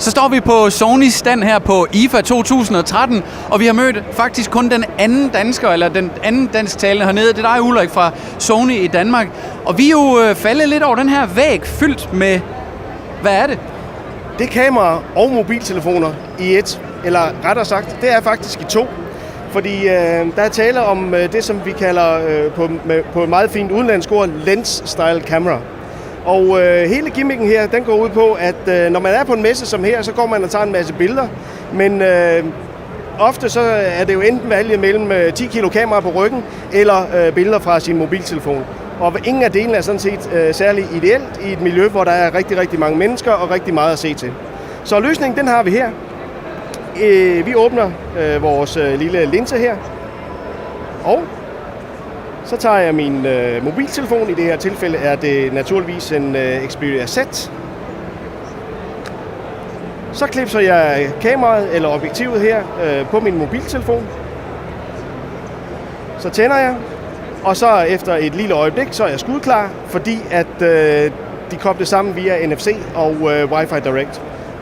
Så står vi på Sonys stand her på IFA 2013, og vi har mødt faktisk kun den anden dansker, eller den anden dansktalende hernede. Det er dig, Ulrik, fra Sony i Danmark. Og vi er jo faldet lidt over den her væg fyldt med, hvad er det? Det er kameraer og mobiltelefoner i et, eller rettere sagt, det er faktisk i to. Fordi der er tale om det, som vi kalder på et meget fint udenlandsk ord, lens-style camera. Og hele gimmicken her, den går ud på, at når man er på en messe som her, så går man og tager en masse billeder. Men ofte så er det jo enten valget mellem 10 kilo kamera på ryggen, eller billeder fra sin mobiltelefon. Og ingen af delene er sådan set særlig ideelt i et miljø, hvor der er rigtig, rigtig mange mennesker og rigtig meget at se til. Så løsningen, den har vi her. Vi åbner vores lille linse her, og så tager jeg min mobiltelefon. I det her tilfælde er det naturligvis en Xperia Z. Så klipser jeg kameraet eller objektivet her på min mobiltelefon. Så tænder jeg, og så efter et lille øjeblik, så er jeg skudklar, fordi at de kobler sammen via NFC og Wi-Fi Direct.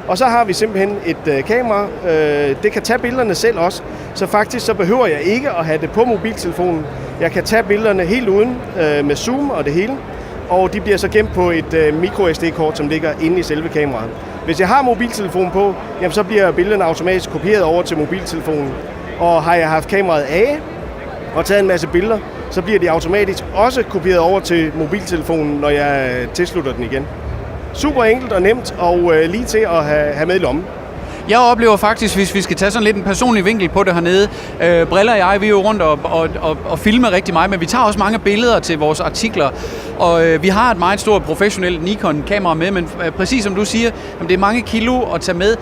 Og så har vi simpelthen et kamera. Det kan tage billederne selv også, så faktisk så behøver jeg ikke at have det på mobiltelefonen. Jeg kan tage billederne helt uden med zoom og det hele, og de bliver så gemt på et micro SD-kort, som ligger inde i selve kameraet. Hvis jeg har mobiltelefonen på, jamen, så bliver billederne automatisk kopieret over til mobiltelefonen. Og har jeg haft kameraet af og taget en masse billeder, så bliver de automatisk også kopieret over til mobiltelefonen, når jeg tilslutter den igen. Super enkelt og nemt og lige til at have med i lommen. Jeg oplever faktisk, hvis vi skal tage sådan lidt en personlig vinkel på det hernede, Briller og jeg, vi er jo rundt og filmer rigtig meget, men vi tager også mange billeder til vores artikler, og vi har et meget stort professionelt Nikon-kamera med, men præcis som du siger, det er mange kilo at tage med,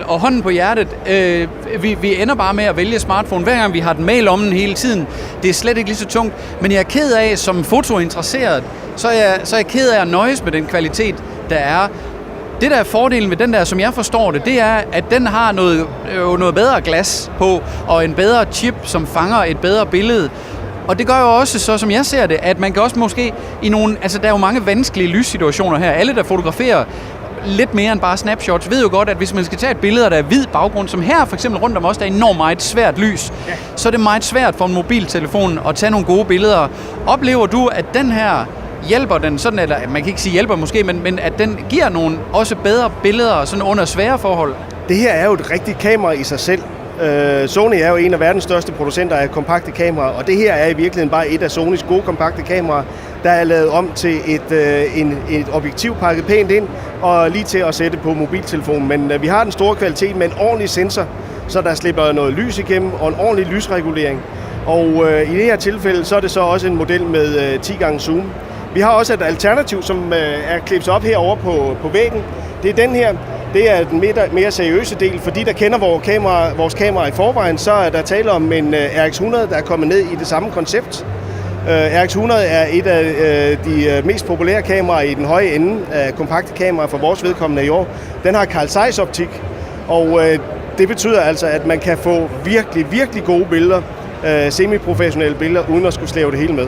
og hånden på hjertet, vi ender bare med at vælge smartphone, hver gang vi har den med i lommen hele tiden. Det er slet ikke lige så tungt, men jeg er ked af, som fotointeresseret, så er jeg ked af at nøjes med den kvalitet, der er. Det der er fordelen ved den der, som jeg forstår det, det er, at den har noget bedre glas på, og en bedre chip, som fanger et bedre billede. Og det gør jo også, så som jeg ser det, at man kan også måske i nogle, altså der er jo mange vanskelige lyssituationer her. Alle, der fotograferer lidt mere end bare snapshots, ved jo godt, at hvis man skal tage et billede, der er hvid baggrund, som her for eksempel rundt om os, der er enormt meget svært lys, så er det meget svært for en mobiltelefon at tage nogle gode billeder. Oplever du, at den her hjælper den sådan, eller man kan ikke sige hjælper måske, men at den giver nogle også bedre billeder sådan under svære forhold? Det her er jo et rigtigt kamera i sig selv. Sony er jo en af verdens største producenter af kompakte kameraer, og det her er i virkeligheden bare et af Sonys gode kompakte kameraer, der er lavet om til et objektiv pakket pænt ind og lige til at sætte på mobiltelefonen. Men vi har den store kvalitet med en ordentlig sensor, så der slipper noget lys igennem og en ordentlig lysregulering. Og i det her tilfælde, så er det så også en model med 10 gange zoom. Vi har også et alternativ, som er klipset op herovre på væggen. Det er den her. Det er den mere seriøse del. For de, der kender vores kamera i forvejen, så er der tale om en RX100, der er kommet ned i det samme koncept. RX100 er et af de mest populære kameraer i den høje ende af kompakte kameraer for vores vedkommende i år. Den har Carl Zeiss optik, og det betyder altså, at man kan få virkelig, virkelig gode billeder, semi-professionelle billeder, uden at skulle slæve det hele med.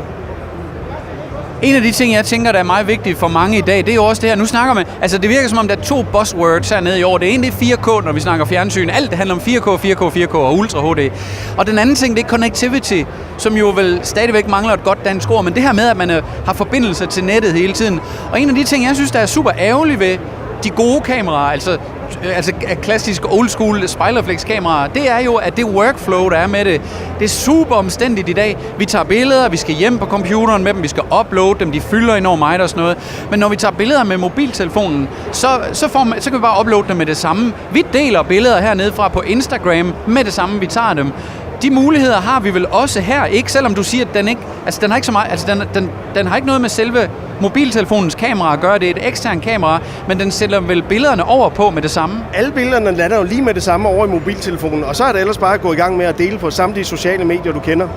En af de ting, jeg tænker, der er meget vigtigt for mange i dag, det er jo også det her. Nu snakker man, altså det virker som om, der er 2 buzzwords hernede i år. Det ene, det er 4K, når vi snakker fjernsyn. Alt det handler om 4K og Ultra HD. Og den anden ting, det er connectivity, som jo vel stadigvæk mangler et godt dansk ord. Men det her med, at man har forbindelse til nettet hele tiden. Og en af de ting, jeg synes, der er super ærgerligt ved de gode kameraer, altså klassisk old school spejlerflex-kameraer, det er jo, at det workflow, der er med det, det er super omstændigt i dag. Vi tager billeder, vi skal hjem på computeren med dem, vi skal uploade dem, de fylder enormt meget og sådan noget. Men når vi tager billeder med mobiltelefonen, så kan vi bare uploade dem med det samme. Vi deler billeder hernede fra på Instagram med det samme, vi tager dem. De muligheder har vi vel også her, ikke? Selvom du siger, at den ikke, altså den har ikke så meget, altså den har ikke noget med selve mobiltelefonens kamera at gøre, det er et eksternt kamera, men den sætter vel billederne over på med det samme? Alle billederne lander jo lige med det samme over i mobiltelefonen, og så er det ellers bare at gå i gang med at dele på samtlige sociale medier, du kender.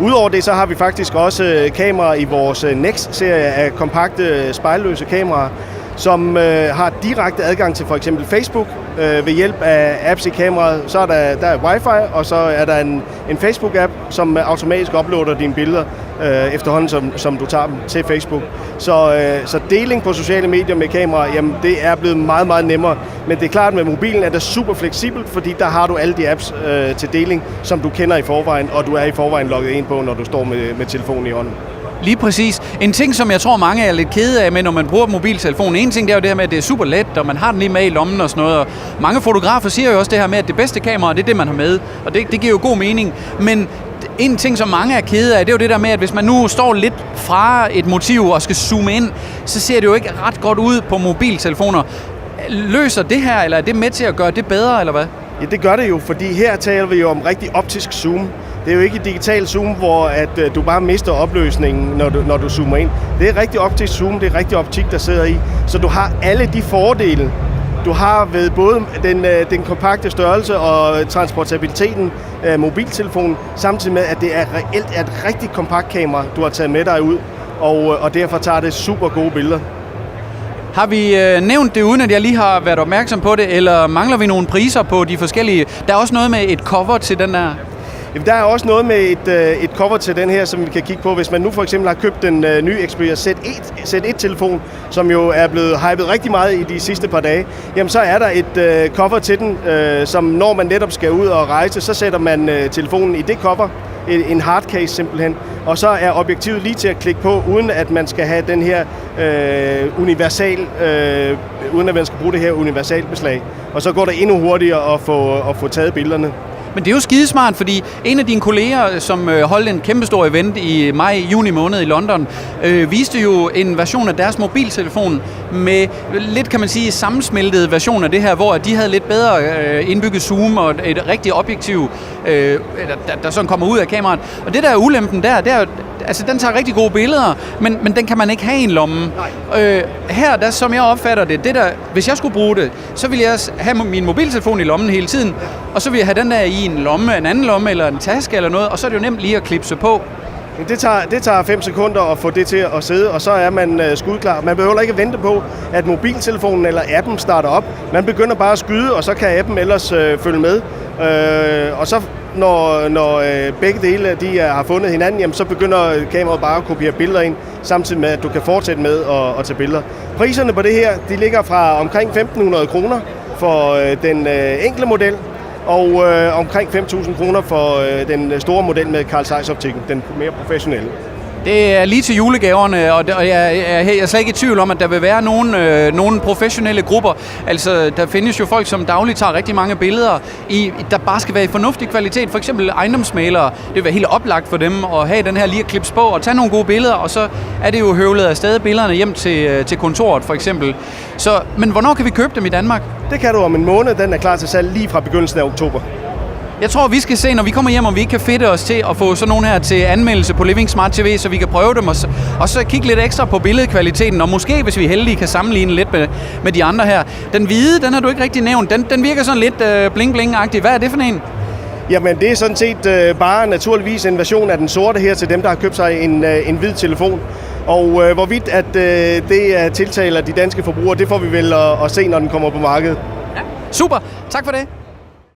Udover det, så har vi faktisk også kameraer i vores Next-serie af kompakte spejlløse kameraer, som har direkte adgang til for eksempel Facebook ved hjælp af apps i kameraet. Så er der er Wi-Fi, og så er der en Facebook-app, som automatisk uploader dine billeder efterhånden, som du tager dem til Facebook. Så deling på sociale medier med kamera, jamen det er blevet meget, meget nemmere. Men det er klart, med mobilen er det super fleksibelt, fordi der har du alle de apps til deling, som du kender i forvejen, og du er i forvejen logget ind på, når du står med telefonen i hånden. Lige præcis. En ting, som jeg tror, mange er lidt kede af med, når man bruger mobiltelefonen. En ting, det er jo det her med, at det er super let, og man har den lige med i lommen og sådan noget. Og mange fotografer siger jo også det her med, at det bedste kamera, det er det, man har med. Og det giver jo god mening. Men en ting, som mange er kede af, det er jo det der med, at hvis man nu står lidt fra et motiv og skal zoome ind, så ser det jo ikke ret godt ud på mobiltelefoner. Løser det her, eller er det med til at gøre det bedre, eller hvad? Ja, det gør det jo, fordi her taler vi jo om rigtig optisk zoom. Det er jo ikke et digital zoom, hvor at du bare mister opløsningen, når du zoomer ind. Det er rigtig optisk zoom, det er rigtig optik, der sidder i. Så du har alle de fordele, du har ved både den kompakte størrelse og transportabiliteten af mobiltelefonen, samtidig med, at det er reelt et rigtig kompakt kamera, du har taget med dig ud, og derfor tager det super gode billeder. Har vi nævnt det, uden at jeg lige har været opmærksom på det, eller mangler vi nogle priser på de forskellige? Der er også noget med et cover til den der. Jamen, der er også noget med et cover til den her, som vi kan kigge på. Hvis man nu for eksempel har købt den nye Xperia Z1-telefon, som jo er blevet hypet rigtig meget i de sidste par dage, jamen så er der et cover til den, som når man netop skal ud og rejse, så sætter man telefonen i det cover, en hardcase simpelthen, og så er objektivet lige til at klikke på, uden at man skal have den her uden at man skal bruge det her universalbeslag. Og så går det endnu hurtigere at få taget billederne. Men det er jo skidesmart, fordi en af dine kolleger, som holdt en kæmpestor event i juni måned i London, viste jo en version af deres mobiltelefon med lidt, kan man sige, sammensmeltede version af det her, hvor de havde lidt bedre indbygget zoom og et rigtigt objektiv, der sådan kommer ud af kameraet. Og det der er ulempen der, det er altså den tager rigtig gode billeder, men den kan man ikke have i en lomme. Her, der, som jeg opfatter det der, hvis jeg skulle bruge det, så ville jeg have min mobiltelefon i lommen hele tiden, og så ville jeg have den der i en lomme, en anden lomme eller en taske eller noget, og så er det jo nemt lige at klipse på. Det tager 5 sekunder at få det til at sidde, og så er man skudklar. Man behøver ikke vente på, at mobiltelefonen eller appen starter op. Man begynder bare at skyde, og så kan appen ellers følge med. Og så når begge dele de har fundet hinanden, jamen, så begynder kameraet bare at kopiere billeder ind, samtidig med, at du kan fortsætte med at tage billeder. Priserne på det her, de ligger fra omkring 1.500 kroner for den enkle model, og omkring 5.000 kroner for den store model med Carl Zeiss-optikken, den mere professionelle. Det er lige til julegaverne, og jeg er slet ikke i tvivl om, at der vil være nogle professionelle grupper. Altså, der findes jo folk, som dagligt tager rigtig mange billeder, der bare skal være i fornuftig kvalitet. For eksempel ejendomsmælere. Det vil være helt oplagt for dem at have den her lige at klips på og tage nogle gode billeder, og så er det jo høvlet afsted billederne hjem til kontoret, for eksempel. Men hvornår kan vi købe dem i Danmark? Det kan du om en måned. Den er klar til salg lige fra begyndelsen af oktober. Jeg tror, vi skal se, når vi kommer hjem, om vi ikke kan fedte os til at få sådan nogle her til anmeldelse på Living Smart TV, så vi kan prøve dem, og så kigge lidt ekstra på billedkvaliteten, og måske, hvis vi er heldige, kan sammenligne lidt med de andre her. Den hvide, den har du ikke rigtig nævnt. Den virker sådan lidt bling-bling-agtig. Hvad er det for en? Jamen, det er sådan set bare naturligvis en version af den sorte her til dem, der har købt sig en hvid telefon. Og hvorvidt at det tiltaler de danske forbrugere, det får vi vel at se, når den kommer på markedet. Ja. Super. Tak for det.